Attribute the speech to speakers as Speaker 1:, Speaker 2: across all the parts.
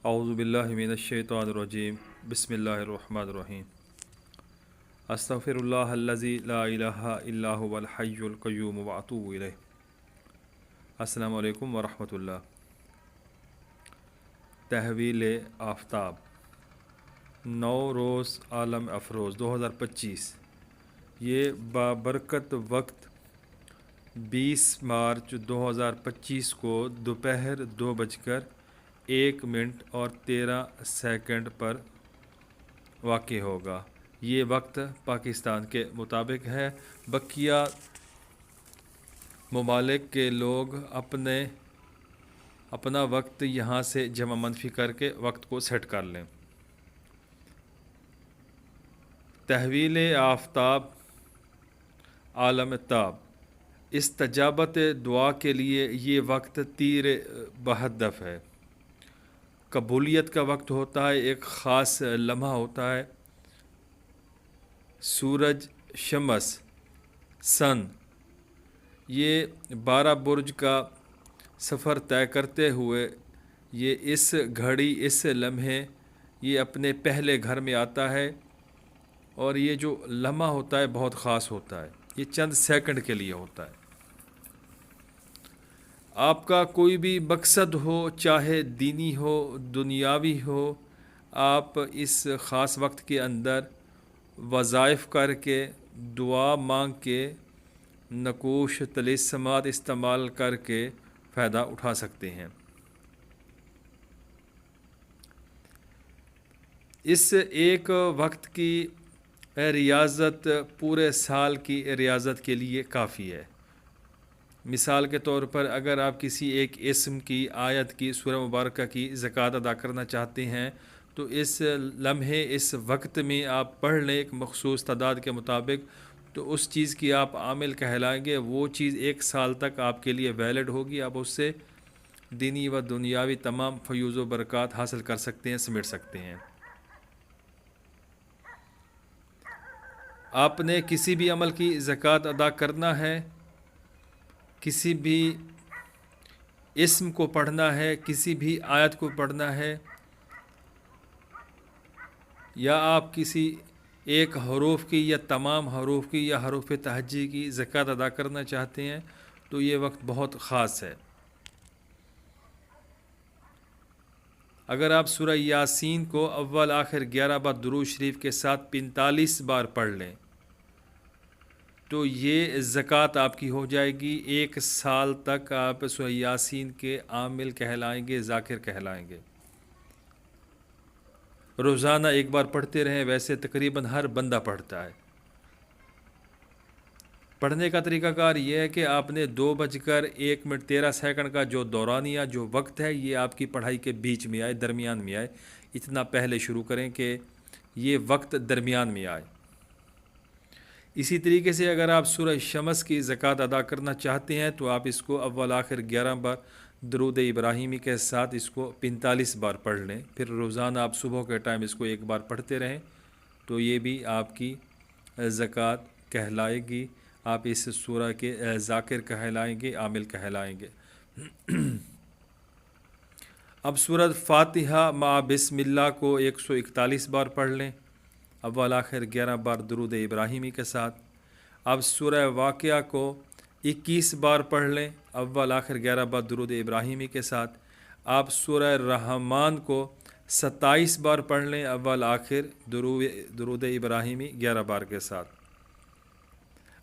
Speaker 1: اعوذ باللہ من الشیطان الرجیم بسم اللہ الرحمن الرحیم استغفر اللہ الذی لا الہ الا هو الحی القیوم واتوب الیہ۔ السلام علیکم ورحمۃ اللہ۔ تحویل آفتاب، نو روز عالم افروز 2025۔ یہ بابرکت وقت 20 مارچ 2025 کو دوپہر 2:01:13 پر واقع ہوگا۔ یہ وقت پاکستان کے مطابق ہے۔ بقیہ ممالک کے لوگ اپنا وقت یہاں سے جمع منفی کر کے وقت کو سیٹ کر لیں۔ تحویل آفتاب، عالم تاب، استجابت دعا کے لیے یہ وقت تیر بہدف ہے۔ قبولیت کا وقت ہوتا ہے، ایک خاص لمحہ ہوتا ہے۔ سورج، شمس، سن، یہ 12 برج کا سفر طے کرتے ہوئے یہ اس گھڑی، اس لمحے یہ اپنے پہلے گھر میں آتا ہے، اور یہ جو لمحہ ہوتا ہے بہت خاص ہوتا ہے۔ یہ چند سیکنڈ کے لیے ہوتا ہے۔ آپ کا کوئی بھی مقصد ہو، چاہے دینی ہو، دنیاوی ہو، آپ اس خاص وقت کے اندر وظائف کر کے، دعا مانگ کے، نقوش طلسمات استعمال کر کے فائدہ اٹھا سکتے ہیں۔ اس ایک وقت کی ریاضت پورے سال کی ریاضت کے لیے کافی ہے۔ مثال کے طور پر اگر آپ کسی ایک اسم کی، آیت کی، سورہ مبارکہ کی زکوٰۃ ادا کرنا چاہتے ہیں تو اس لمحے، اس وقت میں آپ پڑھ لیں ایک مخصوص تعداد کے مطابق، تو اس چیز کی آپ عامل کہلائیں گے۔ وہ چیز 1 سال تک آپ کے لیے ویلڈ ہوگی۔ آپ اس سے دینی و دنیاوی تمام فیوز و برکات حاصل کر سکتے ہیں، سمیٹ سکتے ہیں۔ آپ نے کسی بھی عمل کی زکوٰۃ ادا کرنا ہے، کسی بھی اسم کو پڑھنا ہے، کسی بھی آیت کو پڑھنا ہے، یا آپ کسی ایک حروف کی یا تمام حروف کی یا حروف تہجی کی زکوٰۃ ادا کرنا چاہتے ہیں تو یہ وقت بہت خاص ہے۔ اگر آپ سورہ یاسین کو اول آخر 11 بار درود شریف کے ساتھ 45 بار پڑھ لیں تو یہ زکوٰۃ آپ کی ہو جائے گی۔ 1 سال تک آپ سورہ یاسین کے عامل کہلائیں گے، ذاکر کہلائیں گے۔ روزانہ 1 بار پڑھتے رہیں، ویسے تقریباً ہر بندہ پڑھتا ہے۔ پڑھنے کا طریقہ کار یہ ہے کہ آپ نے 2:01:13 کا جو دورانیہ، جو وقت ہے، یہ آپ کی پڑھائی کے بیچ میں آئے، درمیان میں آئے۔ اتنا پہلے شروع کریں کہ یہ وقت درمیان میں آئے۔ اسی طریقے سے اگر آپ سورہ شمس کی زکوٰۃ ادا کرنا چاہتے ہیں تو آپ اس کو اول آخر 11 بار درود ابراہیمی کے ساتھ اس کو 45 بار پڑھ لیں۔ پھر روزانہ آپ صبح کے ٹائم اس کو 1 بار پڑھتے رہیں تو یہ بھی آپ کی زکوٰۃ کہلائے گی۔ آپ اس سورہ کے ذاکر کہلائیں گے، عامل کہلائیں گے۔ اب سورۃ فاتحہ مع بسم اللہ کو 141 بار پڑھ لیں، اول آخر 11 بار درود ابراہیمی کے ساتھ۔ اب سورہ واقعہ کو 21 بار پڑھ لیں، اول آخر 11 بار درود ابراہیمی کے ساتھ۔ آپ سورہ رحمان کو 27 بار پڑھ لیں، اول آخر درود ابراہیمی 11 بار کے ساتھ۔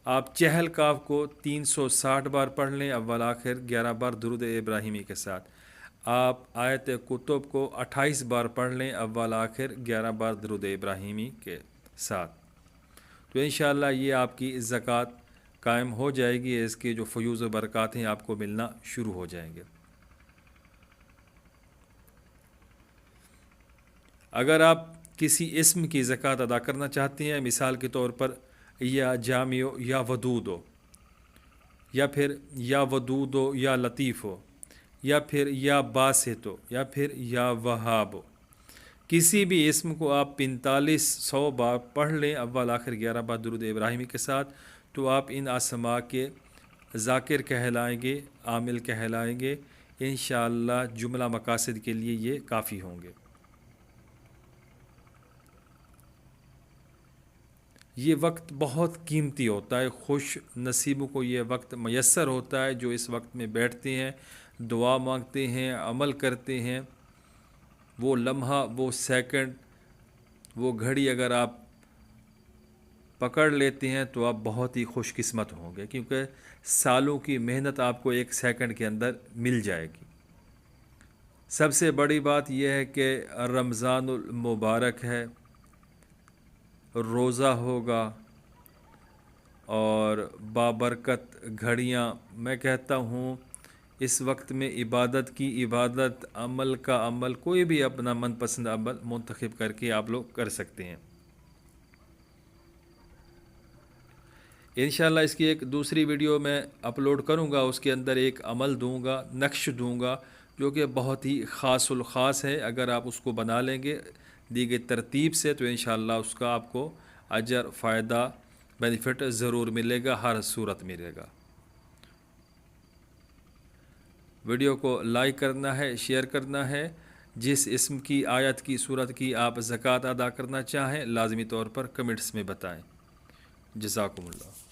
Speaker 1: آپ چہل کاف کو 360 بار پڑھ لیں، اول آخر 11 بار درود ابراہیمی کے ساتھ۔ آپ آیت کتب کو 28 بار پڑھ لیں، اول آخر 11 بار درود ابراہیمی کے ساتھ۔ تو انشاءاللہ یہ آپ کی زکوٰۃ قائم ہو جائے گی، اس کے جو فیوز و برکات ہیں آپ کو ملنا شروع ہو جائیں گے۔ اگر آپ کسی اسم کی زکوٰۃ ادا کرنا چاہتے ہیں، مثال کے طور پر یا جامع ہو، یا ودود ہو، یا پھر یا ودود ہو، یا لطیف ہو، یا پھر یا باسط ہو، یا پھر یا وہاب ہو، کسی بھی اسم کو آپ 4500 بار پڑھ لیں، اول آخر 11 بار درود ابراہیمی کے ساتھ، تو آپ ان اسماء کے ذاکر کہلائیں گے، عامل کہلائیں گے۔ انشاءاللہ جملہ مقاصد کے لیے یہ کافی ہوں گے۔ یہ وقت بہت قیمتی ہوتا ہے، خوش نصیبوں کو یہ وقت میسر ہوتا ہے جو اس وقت میں بیٹھتے ہیں، دعا مانگتے ہیں، عمل کرتے ہیں۔ وہ لمحہ، وہ سیکنڈ، وہ گھڑی اگر آپ پکڑ لیتے ہیں تو آپ بہت ہی خوش قسمت ہوں گے، کیونکہ سالوں کی محنت آپ کو ایک سیکنڈ کے اندر مل جائے گی۔ سب سے بڑی بات یہ ہے کہ رمضان المبارک ہے، روزہ ہوگا اور بابرکت گھڑیاں۔ میں کہتا ہوں اس وقت میں عبادت کی عبادت، عمل کا عمل، کوئی بھی اپنا من پسند عمل منتخب کر کے آپ لوگ کر سکتے ہیں۔ انشاءاللہ اس کی ایک دوسری ویڈیو میں اپلوڈ کروں گا، اس کے اندر ایک عمل دوں گا، نقش دوں گا، جو کہ بہت ہی خاص الخاص ہے۔ اگر آپ اس کو بنا لیں گے دی گئی ترتیب سے تو انشاءاللہ اس کا آپ کو اجر، فائدہ، بینیفٹ ضرور ملے گا، ہر صورت ملے گا۔ ویڈیو کو لائک کرنا ہے، شیئر کرنا ہے۔ جس اسم کی، آیت کی، صورت کی آپ زکوٰۃ ادا کرنا چاہیں لازمی طور پر کمنٹس میں بتائیں۔ جزاکم اللہ۔